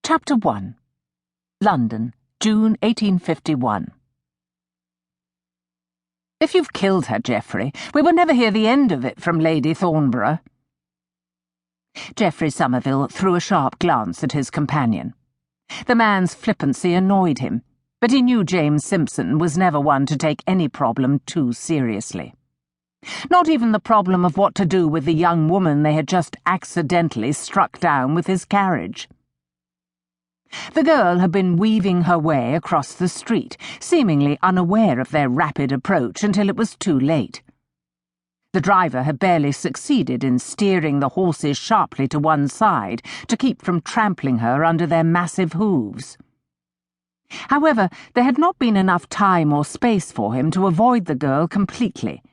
Chapter 1. London, June 1851. "If you've killed her, Geoffrey, we will never hear the end of it from Lady Thornborough." Geoffrey Somerville threw a sharp glance at his companion. The man's flippancy annoyed him, but he knew James Simpson was never one to take any problem too seriously. Not even the problem of what to do with the young woman they had just accidentally struck down with his carriage. The girl had been weaving her way across the street, seemingly unaware of their rapid approach until it was too late. The driver had barely succeeded in steering the horses sharply to one side to keep from trampling her under their massive hooves. However, there had not been enough time or space for him to avoid the girl completely,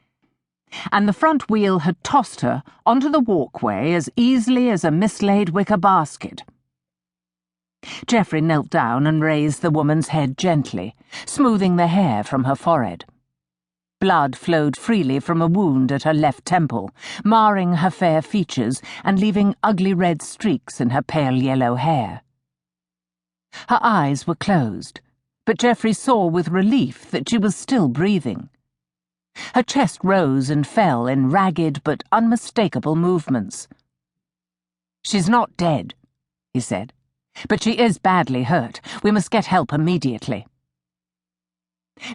and the front wheel had tossed her onto the walkway as easily as a mislaid wicker basket. Geoffrey knelt down and raised the woman's head gently, smoothing the hair from her forehead. Blood flowed freely from a wound at her left temple, marring her fair features and leaving ugly red streaks in her pale yellow hair. Her eyes were closed, but Geoffrey saw with relief that she was still breathing. Her chest rose and fell in ragged but unmistakable movements. "She's not dead," he said. "But she is badly hurt. We must get help immediately."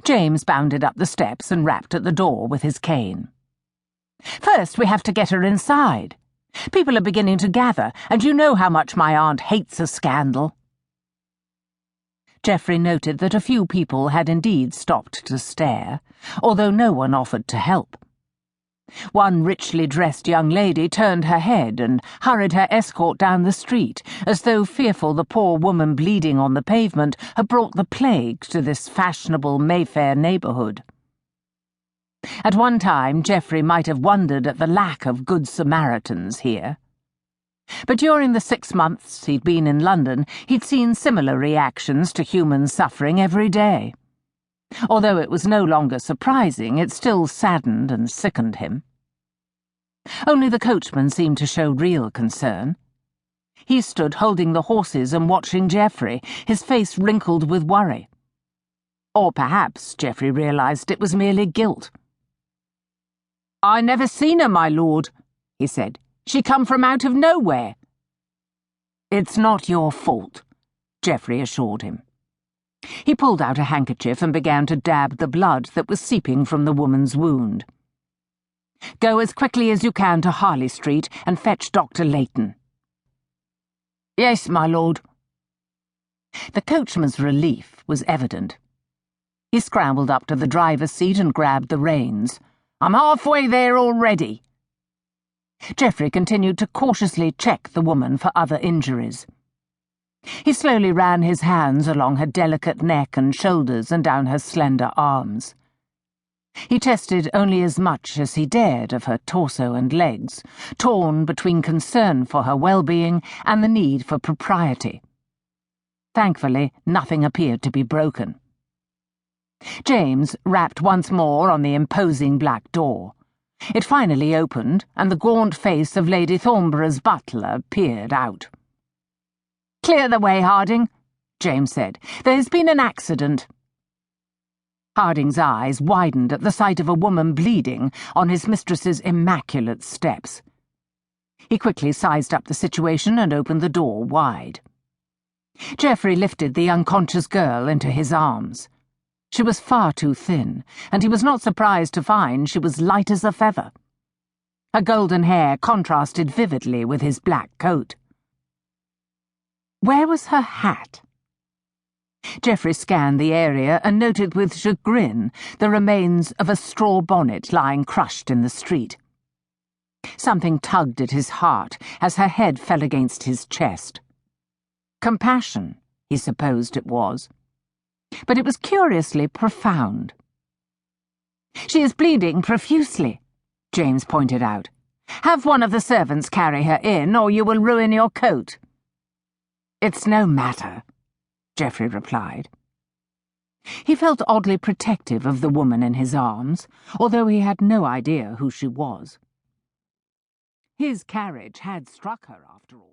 James bounded up the steps and rapped at the door with his cane. "First, we have to get her inside. People are beginning to gather, and you know how much my aunt hates a scandal." Geoffrey noted that a few people had indeed stopped to stare, although no one offered to help. One richly dressed young lady turned her head and hurried her escort down the street, as though fearful the poor woman bleeding on the pavement had brought the plague to this fashionable Mayfair neighbourhood. At one time, Geoffrey might have wondered at the lack of good Samaritans here. But during the 6 months he'd been in London, he'd seen similar reactions to human suffering every day. Although it was no longer surprising, it still saddened and sickened him. Only the coachman seemed to show real concern. He stood holding the horses and watching Geoffrey, his face wrinkled with worry. Or perhaps, Geoffrey realised, it was merely guilt. "I never seen her, my lord," he said. "She come from out of nowhere." "It's not your fault," Geoffrey assured him. He pulled out a handkerchief and began to dab the blood that was seeping from the woman's wound. "Go as quickly as you can to Harley Street and fetch Dr. Layton." "Yes, my lord." The coachman's relief was evident. He scrambled up to the driver's seat and grabbed the reins. "I'm halfway there already." Geoffrey continued to cautiously check the woman for other injuries. He slowly ran his hands along her delicate neck and shoulders and down her slender arms. He tested only as much as he dared of her torso and legs, torn between concern for her well-being and the need for propriety. Thankfully, nothing appeared to be broken. James rapped once more on the imposing black door. It finally opened, and the gaunt face of Lady Thornborough's butler peered out. "Clear the way, Harding," James said. "There has been an accident." Harding's eyes widened at the sight of a woman bleeding on his mistress's immaculate steps. He quickly sized up the situation and opened the door wide. Geoffrey lifted the unconscious girl into his arms. She was far too thin, and he was not surprised to find she was light as a feather. Her golden hair contrasted vividly with his black coat. Where was her hat? Geoffrey scanned the area and noted with chagrin the remains of a straw bonnet lying crushed in the street. Something tugged at his heart as her head fell against his chest. Compassion, he supposed it was. But it was curiously profound. "She is bleeding profusely," James pointed out. "Have one of the servants carry her in, or you will ruin your coat." "It's no matter," Geoffrey replied. He felt oddly protective of the woman in his arms, although he had no idea who she was. His carriage had struck her, after all.